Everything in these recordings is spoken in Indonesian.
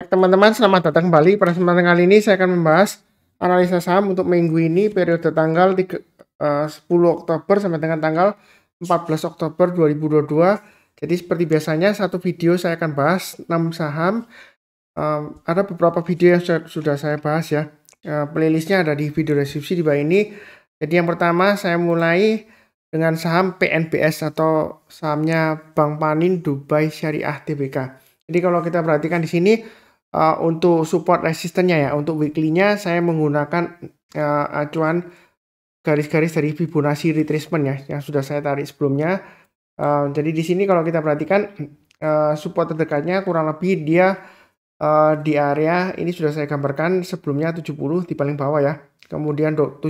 Baik, teman-teman, selamat datang kembali. Pada kesempatan kali ini saya akan membahas analisa saham untuk minggu ini periode tanggal 10 Oktober sampai dengan tanggal 14 Oktober 2022. Jadi seperti biasanya satu video saya akan bahas 6 saham. Ada beberapa video yang sudah saya bahas ya. Playlistnya ada di video deskripsi di bawah ini. Jadi yang pertama saya mulai dengan saham PNBS atau sahamnya Bank Panin Dubai Syariah Tbk. Jadi kalau kita perhatikan di sini untuk support resistennya ya, untuk weekly-nya saya menggunakan acuan garis-garis dari Fibonacci retracement ya, yang sudah saya tarik sebelumnya. Jadi di sini kalau kita perhatikan support terdekatnya kurang lebih dia di area ini sudah saya gambarkan sebelumnya 70 di paling bawah ya. Kemudian 79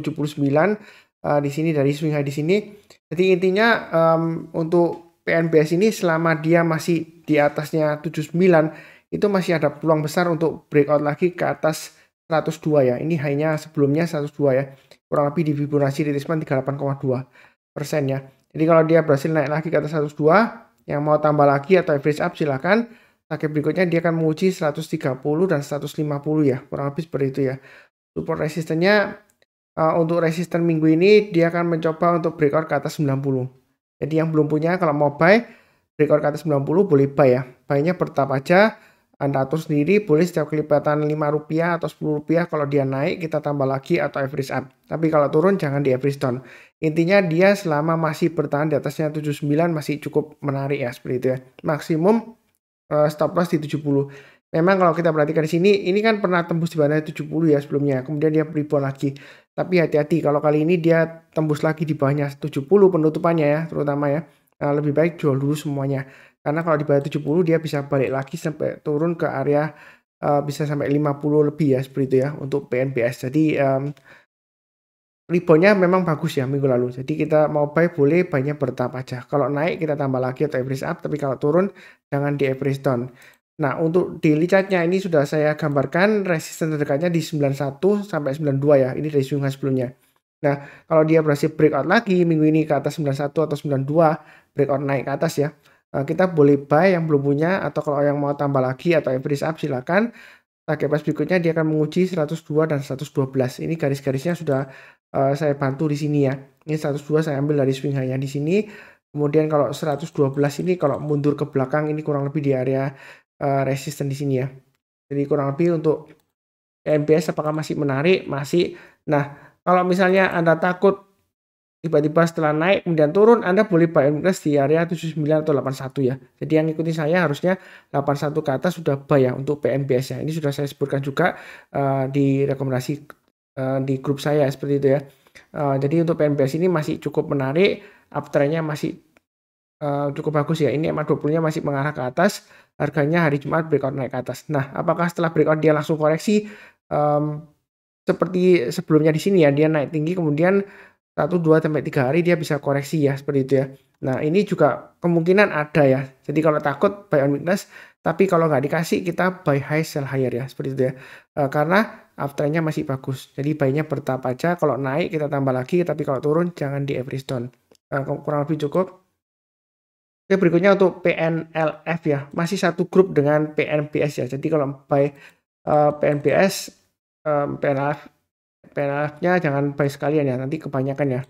di sini dari swing high di sini. Jadi intinya untuk PNBS ini selama dia masih di atasnya 79 itu masih ada peluang besar untuk breakout lagi ke atas 102 ya. Ini hanya sebelumnya 102 ya. Kurang lebih di Fibonacci retracement 38,2% ya. Jadi kalau dia berhasil naik lagi ke atas 102, yang mau tambah lagi atau average up silakan. Target berikutnya dia akan menguji 130 dan 150 ya. Kurang lebih seperti itu ya. Support resistennya untuk resisten minggu ini dia akan mencoba untuk breakout ke atas 90. Jadi yang belum punya kalau mau buy breakout ke atas 90 boleh buy ya. Buy-nya bertahap aja. Anda atur sendiri, boleh setiap kelipatan Rp5 atau Rp10 kalau dia naik kita tambah lagi atau average up. Tapi kalau turun jangan di average down. Intinya dia selama masih bertahan di atasnya 79 masih cukup menarik ya seperti itu ya. Maksimum stop loss di 70. Memang kalau kita perhatikan di sini ini kan pernah tembus di bawahnya 70 ya sebelumnya. Kemudian dia rebound lagi. Tapi hati-hati kalau kali ini dia tembus lagi di bawahnya 70 penutupannya ya, terutama ya. Lebih baik jual dulu semuanya. Karena kalau di bawah 70 dia bisa balik lagi sampai turun ke area bisa sampai 50 lebih ya seperti itu ya untuk PNBS. Jadi reboundnya memang bagus ya minggu lalu. Jadi kita mau buy boleh, buy-nya bertahap aja. Kalau naik kita tambah lagi atau average up, tapi kalau turun jangan di average down. Nah, untuk daily chart-nya ini sudah saya gambarkan resisten terdekatnya di 91 sampai 92 ya. Ini dari swing high sebelumnya. Nah, kalau dia berhasil breakout lagi minggu ini ke atas 91 atau 92, breakout naik ke atas ya. Kita boleh buy yang belum punya, atau kalau yang mau tambah lagi atau average up silakan. Target price berikutnya dia akan menguji 102 dan 112. Ini garis-garisnya sudah saya bantu di sini ya. Ini 102 saya ambil dari swing high-nya di sini. Kemudian kalau 112 ini kalau mundur ke belakang ini kurang lebih di area resisten di sini ya. Jadi kurang lebih untuk MBS apakah masih menarik? Masih. Nah, kalau misalnya Anda takut tiba-tiba setelah naik kemudian turun, Anda boleh buy and close di area 79 atau 81 ya. Jadi yang ikuti saya harusnya 81 ke atas sudah buy ya untuk PNBS ya. Ini sudah saya sebutkan juga di rekomendasi di grup saya seperti itu ya. Jadi untuk PNBS ini masih cukup menarik, uptrendnya masih cukup bagus ya. Ini EMA 20-nya masih mengarah ke atas, harganya hari Jumat breakout naik ke atas. Nah, apakah setelah breakout dia langsung koreksi seperti sebelumnya di sini ya, dia naik tinggi kemudian 1, 2, sampai 3 hari dia bisa koreksi ya seperti itu ya. Nah, ini juga kemungkinan ada ya. Jadi kalau takut buy on weakness, tapi kalau nggak dikasih kita buy high sell higher ya seperti itu ya. Karena uptrendnya masih bagus. Jadi buy-nya bertahap aja. Kalau naik kita tambah lagi, tapi kalau turun jangan di average down. Kurang lebih cukup. Oke, berikutnya untuk PNLF ya. Masih satu grup dengan PNBS ya. Jadi kalau buy PNBS, PNLF-nya jangan buy sekalian ya, nanti kebanyakan ya.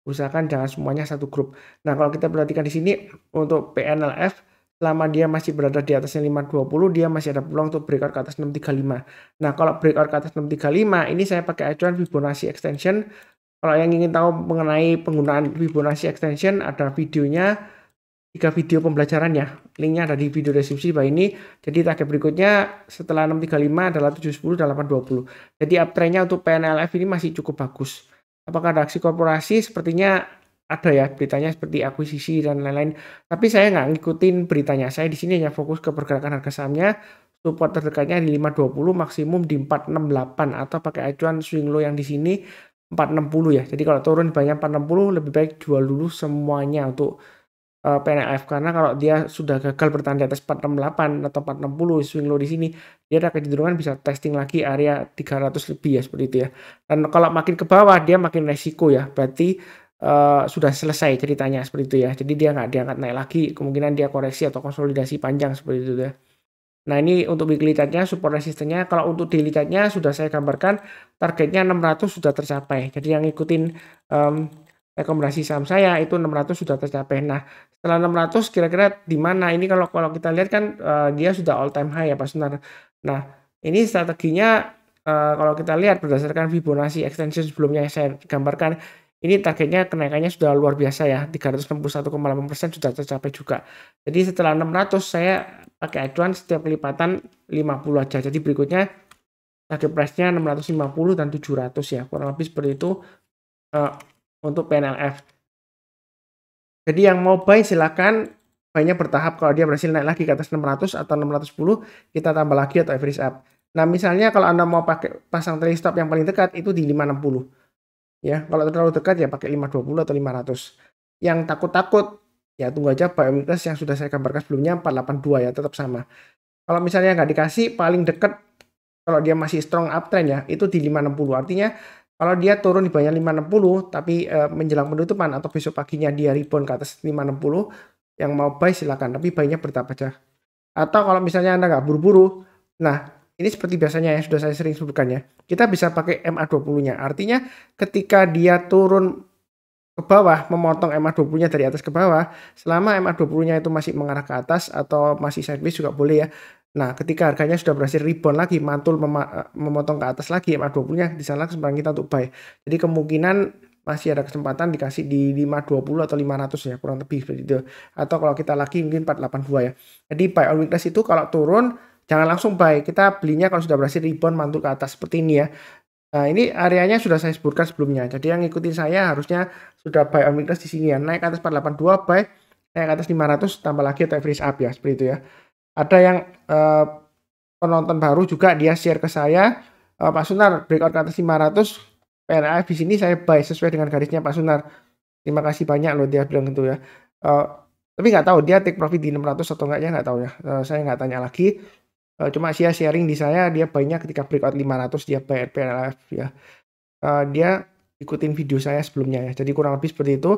Usahakan jangan semuanya satu grup. Nah, kalau kita perhatikan di sini untuk PNLF selama dia masih berada di atasnya 520, dia masih ada peluang untuk breakout ke atas 635. Nah, kalau breakout ke atas 635 ini saya pakai acuan Fibonacci extension. Kalau yang ingin tahu mengenai penggunaan Fibonacci extension ada videonya, 3 video pembelajarannya. Linknya ada di video deskripsi bawah ini. Jadi target berikutnya setelah 635 adalah 710 dan 820. Jadi uptrendnya untuk PNLF ini masih cukup bagus. Apakah ada aksi korporasi? Sepertinya ada ya beritanya seperti akuisisi dan lain-lain. Tapi saya nggak ngikutin beritanya. Saya di sini hanya fokus ke pergerakan harga sahamnya. Support terdekatnya di 520, maksimum di 468 atau pakai acuan swing low yang di sini 460 ya. Jadi kalau turun banyak 460 lebih baik jual dulu semuanya untuk PNLF, karena kalau dia sudah gagal bertahan di atas 468 atau 460 swing low di sini, dia ada kecenderungan bisa testing lagi area 300 lebih ya seperti itu ya. Dan kalau makin ke bawah dia makin resiko ya. Berarti sudah selesai ceritanya seperti itu ya. Jadi dia nggak diangkat naik lagi, kemungkinan dia koreksi atau konsolidasi panjang seperti itu ya. Nah, ini untuk weekly chart-nya, support resistennya. Kalau untuk daily chart-nya sudah saya gambarkan, targetnya 600 sudah tercapai. Jadi yang ngikutin rekomendasi saham saya itu 600 sudah tercapai. Nah, setelah 600 kira-kira di mana? Ini kalau kita lihat kan dia sudah all time high ya Pak Sunar. Nah, ini strateginya kalau kita lihat berdasarkan Fibonacci extension sebelumnya yang saya gambarkan, ini targetnya kenaikannya sudah luar biasa ya, 361,8% sudah tercapai juga. Jadi setelah 600 saya pakai acuan setiap kelipatan 50 aja. Jadi berikutnya target price-nya 650 dan 700 ya. Kurang lebih seperti itu untuk PNLF. Jadi yang mau buy silakan, buy-nya bertahap. Kalau dia berhasil naik lagi ke atas 600 atau 610, kita tambah lagi atau average up. Nah, misalnya kalau Anda mau pakai pasang trailing stop yang paling dekat itu di 560. Ya, kalau terlalu dekat ya pakai 520 atau 500. Yang takut-takut ya tunggu aja buy weakness yang sudah saya gambarkan sebelumnya 482 ya, tetap sama. Kalau misalnya nggak dikasih, paling dekat kalau dia masih strong uptrend ya, itu di 560. Artinya kalau dia turun di bawahnya 560 tapi menjelang penutupan atau besok paginya dia rebound ke atas 560, yang mau buy silakan, tapi buy-nya bertahap aja. Atau kalau misalnya Anda nggak buru-buru, nah ini seperti biasanya ya sudah saya sering sebutkan ya, kita bisa pakai MA20-nya. Artinya ketika dia turun ke bawah, memotong MA20-nya dari atas ke bawah, selama MA20-nya itu masih mengarah ke atas atau masih sideways juga boleh ya. Nah, ketika harganya sudah berhasil rebound lagi, mantul memotong ke atas lagi MA20-nya, di sana kesempatan kita untuk buy. Jadi kemungkinan masih ada kesempatan dikasih di 520 atau 500 ya, kurang lebih seperti itu. Atau kalau kita lagi mungkin 482 ya. Jadi buy on weakness itu kalau turun jangan langsung buy. Kita belinya kalau sudah berhasil rebound mantul ke atas seperti ini ya. Nah, ini areanya sudah saya sebutkan sebelumnya. Jadi yang ngikutin saya harusnya sudah buy on weakness di sini ya. Naik ke atas 482 buy, naik ke atas 500 tambah lagi atau average up ya, seperti itu ya. Ada yang penonton baru juga dia share ke saya, Pak Sunar breakout ke atas 500 PNF di sini saya buy sesuai dengan garisnya Pak Sunar. Terima kasih banyak loh dia bilang gitu ya. Tapi nggak tahu dia take profit di 600 atau enggaknya nggak tahu ya. Saya nggak tanya lagi. Cuma dia sharing di saya dia buy-nya ketika breakout 500 dia buy PNF ya. Dia ikutin video saya sebelumnya ya. Jadi kurang lebih seperti itu.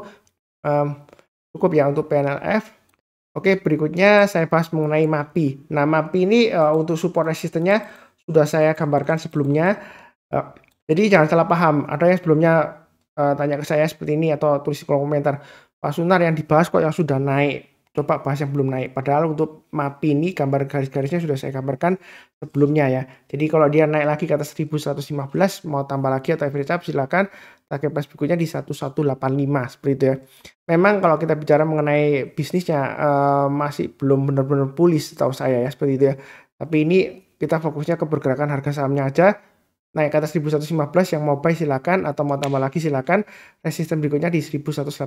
Cukup ya untuk PNLF. Oke, berikutnya saya bahas mengenai MAPI. Nah, MAPI ini untuk support resistennya sudah saya gambarkan sebelumnya. Jadi jangan salah paham. Ada yang sebelumnya tanya ke saya seperti ini atau tulis di kolom komentar. Pak Sunar yang dibahas kok yang sudah naik. Coba bahas yang belum naik. Padahal untuk MAPI ini gambar garis-garisnya sudah saya gambarkan sebelumnya ya. Jadi kalau dia naik lagi ke atas 1115 mau tambah lagi atau average up silakan. Target price berikutnya di 1185 seperti itu ya. Memang kalau kita bicara mengenai bisnisnya masih belum benar-benar pulih setahu saya ya seperti itu ya. Tapi ini kita fokusnya ke pergerakan harga sahamnya aja. Naik ke atas 1115 yang mau buy silakan atau mau tambah lagi silakan. Resisten berikutnya di 1185.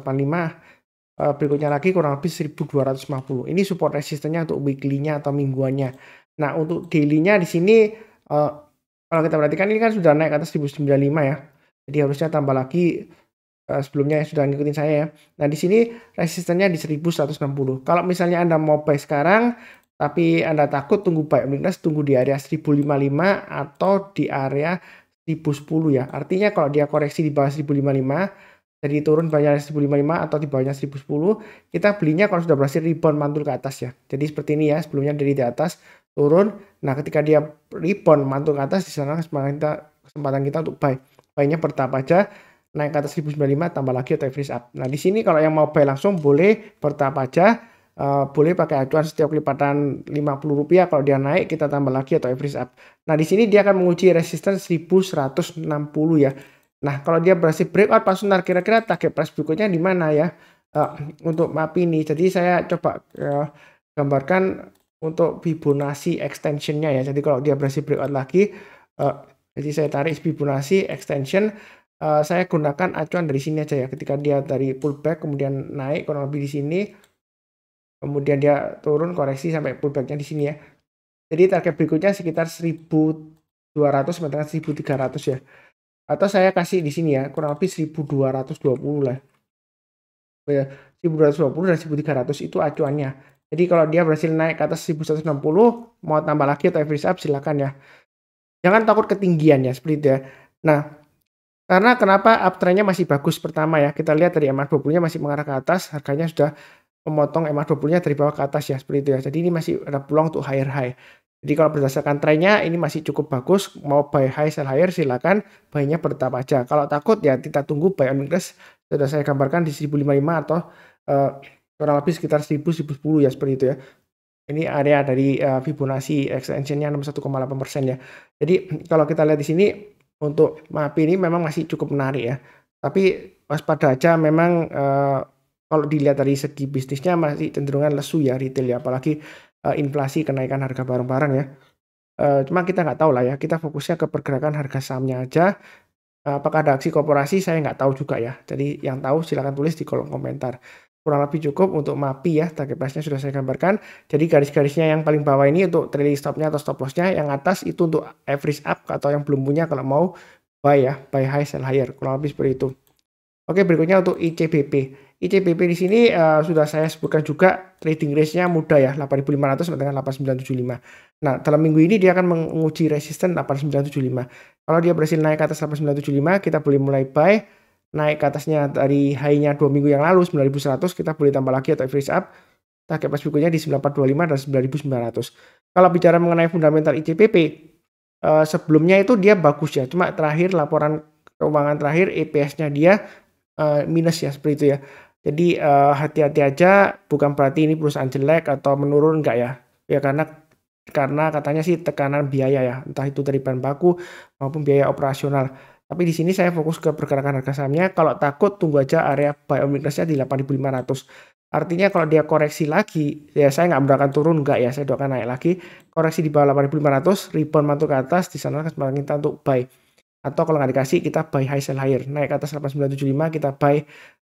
Berikutnya lagi kurang lebih 1250. Ini support resistennya untuk weekly-nya atau mingguannya. Nah, untuk daily-nya di sini kalau kita perhatikan ini kan sudah naik ke atas 1095 ya. Jadi harusnya tambah lagi sebelumnya yang sudah ngikutin saya ya. Nah, di sini resistennya di 1160. Kalau misalnya Anda mau buy sekarang tapi Anda takut tunggu buy weakness, tunggu di area 1055 atau di area 1010 ya. Artinya kalau dia koreksi di bawah 1055 jadi turun bawahnya 1055 atau di bawahnya 1010, kita belinya kalau sudah berhasil rebound mantul ke atas ya. Jadi seperti ini ya, sebelumnya dari di atas turun. Nah, ketika dia rebound mantul ke atas di sana kesempatan kita untuk buy. Buy-nya bertahap aja. Naik ke atas 1095 tambah lagi atau average up. Nah, di sini kalau yang mau buy langsung boleh bertahap aja. Boleh pakai acuan setiap kelipatan Rp50 kalau dia naik kita tambah lagi atau average up. Nah, di sini dia akan menguji resistance 1160 ya. Nah, kalau dia berhasil breakout Pak Sunar kira-kira target price berikutnya di mana ya? Untuk MAPI ini. Jadi saya coba gambarkan untuk Fibonacci extension-nya ya. Jadi kalau dia berhasil breakout lagi jadi saya tarik Fibonacci extension, saya gunakan acuan dari sini aja ya. Ketika dia dari pullback kemudian naik kurang lebih di sini, kemudian dia turun koreksi sampai pullbacknya di sini ya. Jadi target berikutnya sekitar 1200 sampai dengan 1300 ya. Atau saya kasih di sini ya, kurang lebih 1220 lah. Ya, 1220 dan 1300 itu acuannya. Jadi kalau dia berhasil naik ke atas 1160, mau tambah lagi atau average up silakan ya. Jangan takut ketinggian ya, seperti itu ya. Nah, karena kenapa uptrendnya masih bagus pertama ya, kita lihat dari MA20-nya masih mengarah ke atas, harganya sudah memotong MA20-nya dari bawah ke atas ya, seperti itu ya. Jadi ini masih ada peluang untuk higher high. Jadi kalau berdasarkan trennya ini masih cukup bagus, mau buy high sell higher silakan, buy-nya bertahap aja. Kalau takut ya kita tunggu buy on weakness, sudah saya gambarkan di 1055 atau kurang lebih sekitar 1000-1010 ya seperti itu ya. Ini area dari Fibonacci extension-nya 61,8% ya. Jadi kalau kita lihat di sini untuk MAPI ini memang masih cukup menarik ya. Tapi waspada aja memang kalau dilihat dari segi bisnisnya masih cenderungan lesu ya retail ya, apalagi inflasi kenaikan harga barang-barang ya. Cuma kita nggak tahu lah ya, kita fokusnya ke pergerakan harga sahamnya aja. Apakah ada aksi korporasi saya nggak tahu juga ya. Jadi yang tahu silakan tulis di kolom komentar. Kurang lebih cukup untuk MAPI ya, target price-nya sudah saya gambarkan. Jadi garis-garisnya yang paling bawah ini untuk trailing stop-nya atau stop loss-nya, yang atas itu untuk average up atau yang belum punya kalau mau buy ya, buy high sell higher, kurang lebih seperti itu. Oke, berikutnya untuk ICBP. ICBP di sini sudah saya sebutkan juga trading range-nya mudah ya, 8.500 sampai dengan 8.975. Nah, dalam minggu ini dia akan menguji resisten 8.975. Kalau dia berhasil naik ke atas 8.975, kita boleh mulai buy. Naik ke atasnya dari high-nya 2 minggu yang lalu 9.100, kita boleh tambah lagi atau average up. Target price berikutnya di 9.425 dan 9.900. Kalau bicara mengenai fundamental ICBP, sebelumnya itu dia bagus ya, cuma terakhir laporan keuangan terakhir EPS-nya dia minus ya seperti itu ya. Jadi hati-hati aja, bukan berarti ini perusahaan jelek atau menurun enggak ya. Ya karena katanya sih tekanan biaya ya, entah itu dari bahan baku maupun biaya operasional. Tapi di sini saya fokus ke pergerakan harga sahamnya. Kalau takut tunggu aja area buy on weakness-nya di 8.500. Artinya kalau dia koreksi lagi, ya saya nggak mendoakan turun enggak ya, saya doakan naik lagi. Koreksi di bawah 8.500, rebound mantul ke atas, di sana kesempatan kita untuk buy. Atau kalau nggak dikasih kita buy high sell higher, naik ke atas 8.975 kita buy,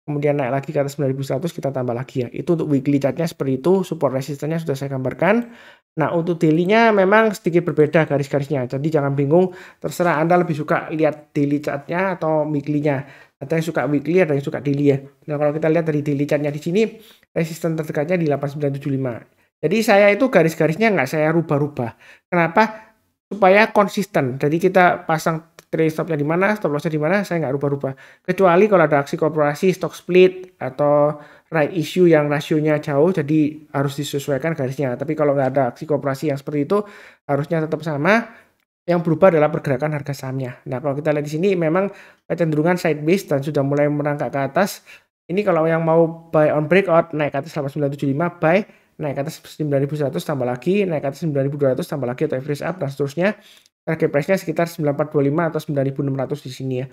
kemudian naik lagi ke atas 9.100 kita tambah lagi ya. Itu untuk weekly chartnya seperti itu, support resistennya sudah saya gambarkan. Nah untuk daily-nya memang sedikit berbeda garis-garisnya, jadi jangan bingung, terserah Anda lebih suka lihat daily chartnya atau weekly-nya. Ada yang suka weekly, ada yang suka daily ya. Nah kalau kita lihat dari daily chartnya di sini, resisten terdekatnya di 8.975. Jadi saya itu garis-garisnya nggak saya rubah-rubah. Kenapa? Supaya konsisten. Jadi kita pasang trailing stop-nya di mana, stop loss-nya di mana, saya nggak rubah-rubah. Kecuali kalau ada aksi korporasi, stock split, atau right issue yang rasionya jauh, jadi harus disesuaikan garisnya. Tapi kalau nggak ada aksi korporasi yang seperti itu, harusnya tetap sama. Yang berubah adalah pergerakan harga sahamnya. Nah, kalau kita lihat di sini memang kecenderungan sideways dan sudah mulai merangkak ke atas. Ini kalau yang mau buy on breakout, naik ke atas 8.975, buy, naik ke atas 9.100 tambah lagi, naik ke atas 9.200 tambah lagi atau average up dan seterusnya. Target price-nya sekitar 9.425 atau 9.600 di sini ya.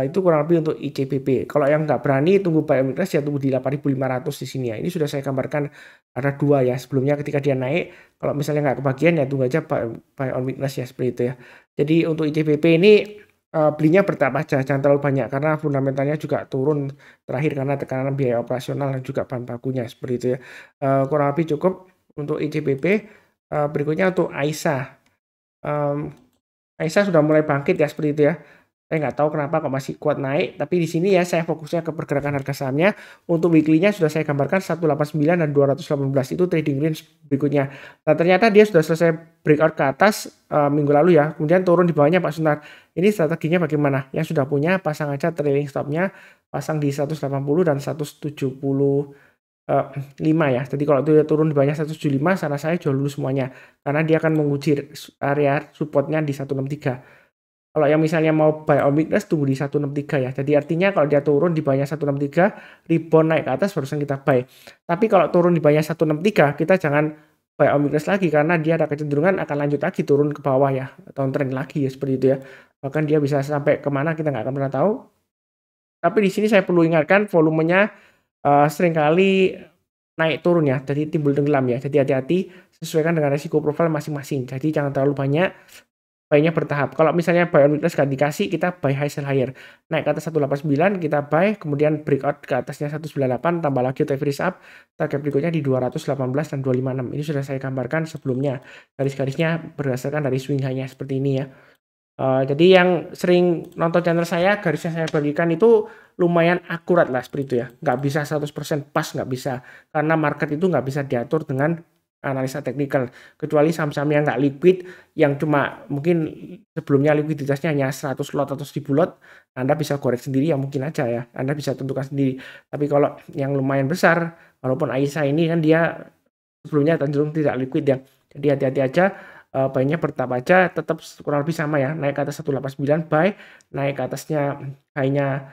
Itu kurang lebih untuk ICBP. Kalau yang nggak berani tunggu buy on weakness ya tunggu di 8.500 di sini ya. Ini sudah saya gambarkan ada dua ya. Sebelumnya ketika dia naik, kalau misalnya nggak kebagian ya tunggu aja buy on weakness ya seperti itu ya. Jadi untuk ICBP ini belinya bertahap aja, jangan terlalu banyak karena fundamentalnya juga turun terakhir karena tekanan biaya operasional dan juga bahan bakunya seperti itu ya. Kurang lebih cukup untuk ICBP. Berikutnya untuk AISA. AISA sudah mulai bangkit ya seperti itu ya. Saya nggak tahu kenapa kok masih kuat naik, tapi di sini ya saya fokusnya ke pergerakan harga sahamnya. Untuk weekly-nya sudah saya gambarkan 189 dan 218 itu trading range berikutnya. Nah ternyata dia sudah selesai breakout ke atas minggu lalu ya, kemudian turun di bawahnya Pak Sunar. Ini strateginya bagaimana? Yang sudah punya pasang aja trailing stop-nya, pasang di 180 dan 175 ya. Jadi kalau dia turun di bawahnya 175, saran saya jual dulu semuanya. Karena dia akan menguji area supportnya di 163. Kalau yang misalnya mau buy on weakness tunggu di 163 ya. Jadi artinya kalau dia turun di bawahnya 163, rebound naik ke atas barusan kita buy. Tapi kalau turun di bawahnya 163, kita jangan buy on weakness lagi karena dia ada kecenderungan akan lanjut lagi turun ke bawah ya, atau trend lagi ya seperti itu ya. Bahkan dia bisa sampai kemana kita nggak akan pernah tahu. Tapi di sini saya perlu ingatkan volumenya seringkali naik turun ya, jadi timbul tenggelam ya. Jadi hati-hati, sesuaikan dengan resiko profil masing-masing. Jadi jangan terlalu banyak, buy-nya bertahap. Kalau misalnya buy on weakness gak dikasih, kita buy high sell higher. Naik ke atas 189, kita buy, kemudian breakout ke atasnya 198, tambah lagi atau average up, target berikutnya di 218 dan 256. Ini sudah saya gambarkan sebelumnya. Garis-garisnya berdasarkan dari swing high-nya seperti ini ya. Jadi yang sering nonton channel saya, garisnya saya bagikan itu lumayan akurat lah seperti itu ya. Nggak bisa 100% pas, nggak bisa. Karena market itu nggak bisa diatur dengan analisa teknikal. Kecuali saham-saham yang nggak liquid, yang cuma mungkin sebelumnya likuiditasnya hanya 100 lot atau 1000 lot, Anda bisa korek sendiri ya mungkin aja ya. Anda bisa tentukan sendiri. Tapi kalau yang lumayan besar, walaupun AISA ini kan dia sebelumnya cenderung tidak liquid ya. Jadi hati-hati aja. buy-nya bertahap aja, tetap kurang lebih sama ya, naik ke atas 189 buy, naik ke atasnya high-nya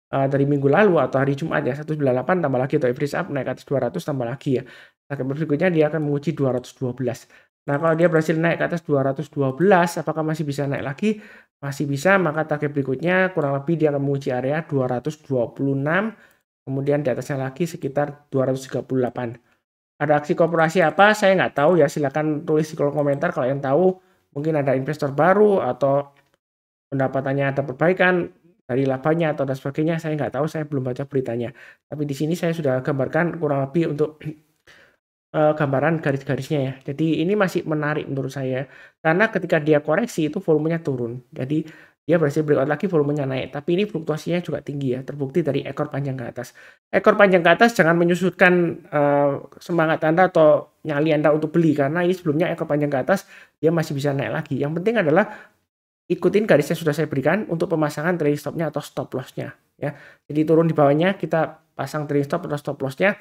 dari minggu lalu atau hari Jumat ya 198 tambah lagi atau average up naik ke atas 200 tambah lagi ya. Target berikutnya dia akan menguji 212. Nah, kalau dia berhasil naik ke atas 212, apakah masih bisa naik lagi? Masih bisa, maka target berikutnya kurang lebih dia akan menguji area 226, kemudian di atasnya lagi sekitar 238. Ada aksi korporasi apa? Saya nggak tahu ya, silakan tulis di kolom komentar kalau yang tahu. Mungkin ada investor baru atau pendapatannya ada perbaikan dari labanya atau dan sebagainya, saya nggak tahu, saya belum baca beritanya. Tapi di sini saya sudah gambarkan kurang lebih untuk gambaran garis-garisnya ya. Jadi ini masih menarik menurut saya, karena ketika dia koreksi itu volumenya turun. Jadi dia berhasil breakout lagi, volumenya naik, tapi ini fluktuasinya juga tinggi ya, terbukti dari ekor panjang ke atas. Ekor panjang ke atas jangan menyusutkan semangat Anda atau nyali Anda untuk beli, karena ini sebelumnya ekor panjang ke atas dia masih bisa naik lagi. Yang penting adalah ikutin garis yang sudah saya berikan untuk pemasangan trailing stop-nya atau stop loss-nya ya. Jadi turun di bawahnya kita pasang trailing stop atau stop loss-nya,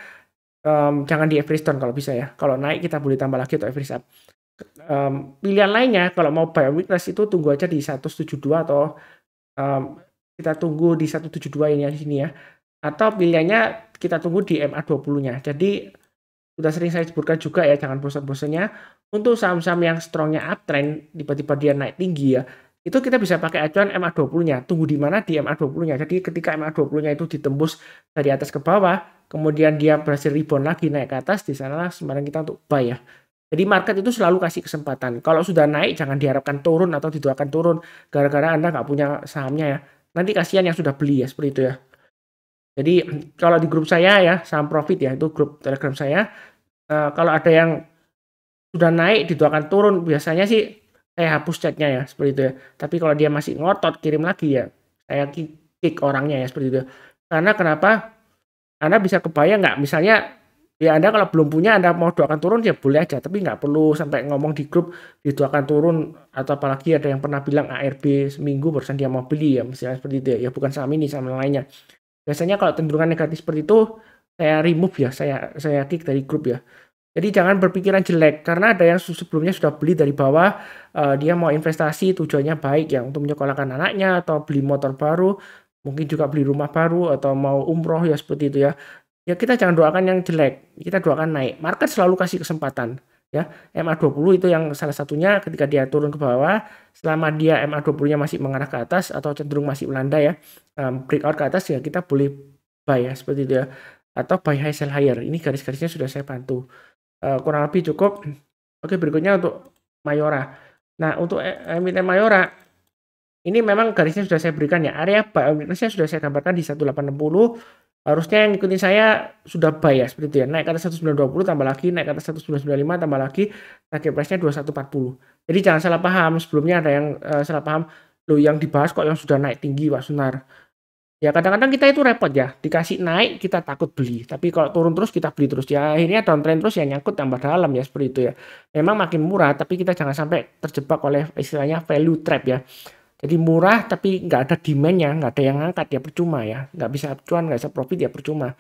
jangan di average down kalau bisa ya. Kalau naik kita boleh tambah lagi atau average up. Pilihan lainnya kalau mau buy on weakness itu tunggu aja di 172 atau kita tunggu di 172 ini di sini ya. Atau pilihannya kita tunggu di MA20-nya. Jadi sudah sering saya sebutkan juga ya, jangan bosan-bosannya untuk saham-saham yang strongnya uptrend, tiba-tiba dia naik tinggi ya, itu kita bisa pakai acuan MA20-nya. Tunggu di mana? Di MA20-nya. Jadi ketika MA20-nya itu ditembus dari atas ke bawah, kemudian dia berhasil rebound lagi naik ke atas, di sana sebenarnya kita untuk buy ya. Jadi market itu selalu kasih kesempatan. Kalau sudah naik jangan diharapkan turun atau didoakan turun gara-gara Anda nggak punya sahamnya ya. Nanti kasihan yang sudah beli ya, seperti itu ya. Jadi kalau di grup saya ya, saham profit ya, itu grup Telegram saya, kalau ada yang sudah naik didoakan turun, biasanya sih saya hapus chatnya ya, seperti itu ya. Tapi kalau dia masih ngotot kirim lagi ya, saya kick orangnya ya, seperti itu. Karena kenapa? Anda bisa kebayang nggak, misalnya ya Anda kalau belum punya Anda mau doakan turun ya boleh aja, tapi nggak perlu sampai ngomong di grup didoakan turun, atau apalagi ada yang pernah bilang ARB seminggu barusan dia mau beli ya, misalnya seperti itu ya, bukan saham ini, saham yang lainnya. Biasanya kalau cenderungan negatif seperti itu saya remove ya, saya kick dari grup ya. Jadi jangan berpikiran jelek, karena ada yang sebelumnya sudah beli dari bawah, dia mau investasi tujuannya baik ya, untuk menyekolahkan anaknya atau beli motor baru, mungkin juga beli rumah baru atau mau umroh ya, seperti itu ya. Ya kita jangan doakan yang jelek, kita doakan naik. Market selalu kasih kesempatan ya. MA20 itu yang salah satunya, ketika dia turun ke bawah, selama dia MA20-nya masih mengarah ke atas atau cenderung masih melandai ya, breakout ke atas ya kita boleh buy ya, seperti itu ya. Atau buy high sell higher. Ini garis-garisnya sudah saya bantu. Kurang lebih cukup. Oke, berikutnya untuk Mayora. Nah, untuk emiten Mayora ini memang garisnya sudah saya berikan ya. Area buy on weakness-nya sudah saya gambarkan di 1860. Harusnya yang ikutin saya sudah buy ya, seperti itu ya. Naik ke atas 1920 tambah lagi, naik ke atas 1995 tambah lagi, target price-nya 2140. Jadi jangan salah paham, sebelumnya ada yang salah paham, loh yang dibahas kok yang sudah naik tinggi Pak Sunar. Ya kadang-kadang kita itu repot ya, dikasih naik kita takut beli, tapi kalau turun terus kita beli terus ya, akhirnya downtrend terus ya, nyangkut tambah dalam ya, seperti itu ya. Memang makin murah tapi kita jangan sampai terjebak oleh istilahnya value trap ya. Jadi murah tapi nggak ada demand-nya, nggak ada yang ngangkat ya percuma ya, nggak bisa cuan, nggak bisa profit ya percuma.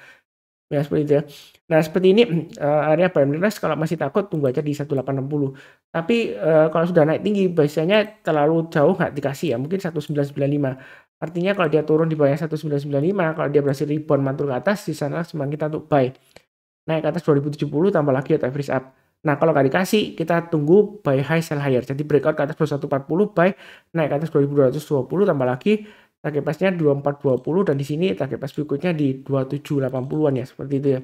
Ya seperti itu ya. Nah seperti ini area buy and weakness, kalau masih takut tunggu aja di 1860. Tapi kalau sudah naik tinggi biasanya terlalu jauh nggak dikasih ya, mungkin 1995. Artinya kalau dia turun di bawah 1995, kalau dia berhasil rebound mantul ke atas, di sana semangat kita untuk buy. Naik ke atas 2070 tambah lagi atau average up. Nah kalau nggak dikasih kita tunggu buy high sell higher. Jadi breakout ke atas 2140 buy, naik ke atas 2220 tambah lagi, target price-nya 2420, dan di sini target price berikutnya di 2780-an ya, seperti itu ya.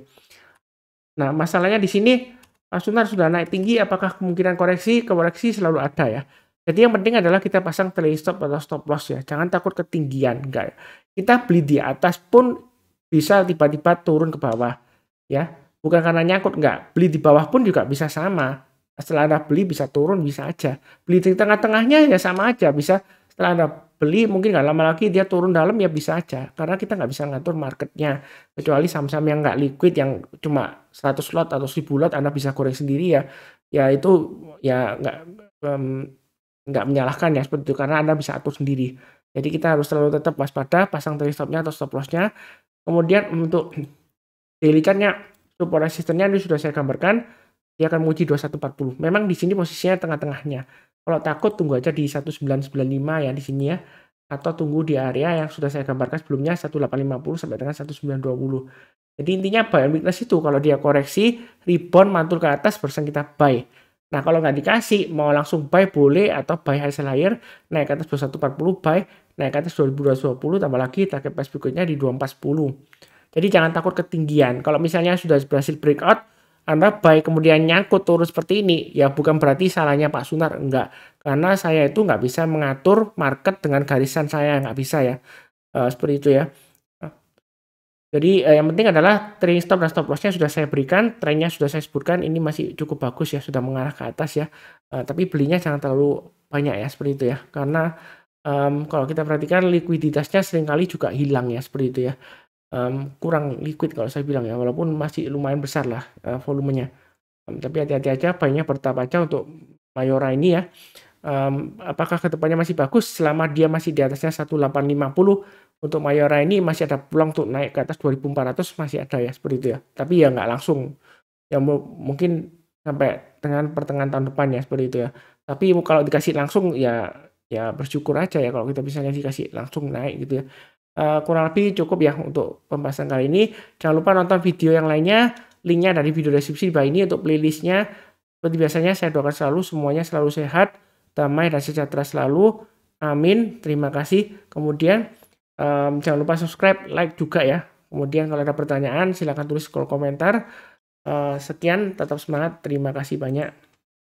Nah, masalahnya di sini Pak Sunar sudah naik tinggi, apakah kemungkinan koreksi? Koreksi selalu ada ya. Jadi yang penting adalah kita pasang trailing stop atau stop loss ya. Jangan takut ketinggian, enggak. Kita beli di atas pun bisa tiba-tiba turun ke bawah ya. Bukan karena nyangkut, enggak. Beli di bawah pun juga bisa sama. Setelah Anda beli bisa turun, bisa aja. Beli di tengah-tengahnya ya sama aja, bisa. Setelah Anda beli mungkin nggak lama lagi dia turun dalam ya bisa aja, karena kita nggak bisa ngatur marketnya, kecuali saham-saham yang nggak liquid yang cuma 100 lot atau 1000 lot Anda bisa goreng sendiri ya itu ya nggak menyalahkan ya, seperti itu, karena Anda bisa atur sendiri. Jadi kita harus selalu tetap waspada, pasang trailing stop-nya atau stop loss-nya. Kemudian untuk daily chart-nya, support resistance-nya ini sudah saya gambarkan dia akan menguji 2140. Memang di sini posisinya tengah-tengahnya. Kalau takut tunggu aja di 1995 ya di sini ya. Atau tunggu di area yang sudah saya gambarkan sebelumnya 1850 sampai dengan 1920. Jadi intinya buy and weakness itu kalau dia koreksi, rebound mantul ke atas barusan kita buy. Nah kalau nggak dikasih mau langsung buy boleh atau buy high sell higher naik ke atas 2140 buy, naik ke atas 2220 tambah lagi target price berikutnya di 2410. Jadi jangan takut ketinggian. Kalau misalnya sudah berhasil breakout, Anda buy kemudian nyangkut turun seperti ini, ya bukan berarti salahnya Pak Sunar, enggak. Karena saya itu nggak bisa mengatur market dengan garisan saya, nggak bisa ya. Seperti itu ya. Jadi yang penting adalah trailing stop dan stop loss-nya sudah saya berikan, trennya sudah saya sebutkan, ini masih cukup bagus ya, sudah mengarah ke atas ya. Tapi belinya jangan terlalu banyak ya, seperti itu ya. Karena kalau kita perhatikan likuiditasnya seringkali juga hilang ya, seperti itu ya. Kurang liquid kalau saya bilang ya, walaupun masih lumayan besar lah volumenya. Tapi hati-hati aja, buy-nya bertahap aja untuk Mayora ini ya. Apakah kedepannya masih bagus selama dia masih di atasnya 1850. Untuk Mayora ini masih ada peluang untuk naik ke atas 2400, masih ada ya seperti itu ya, tapi ya nggak langsung ya, mungkin sampai dengan pertengahan tahun depan ya seperti itu ya. Tapi kalau dikasih langsung ya bersyukur aja ya kalau kita misalnya dikasih langsung naik gitu ya. Kurang lebih cukup ya untuk pembahasan kali ini. Jangan lupa nonton video yang lainnya, linknya dari video deskripsi di bawah ini untuk playlistnya. Seperti biasanya saya doakan selalu semuanya selalu sehat, damai dan sejahtera selalu. Amin. Terima kasih. Kemudian jangan lupa subscribe, like juga ya. Kemudian kalau ada pertanyaan silahkan tulis kolom komentar. Sekian, tetap semangat. Terima kasih banyak.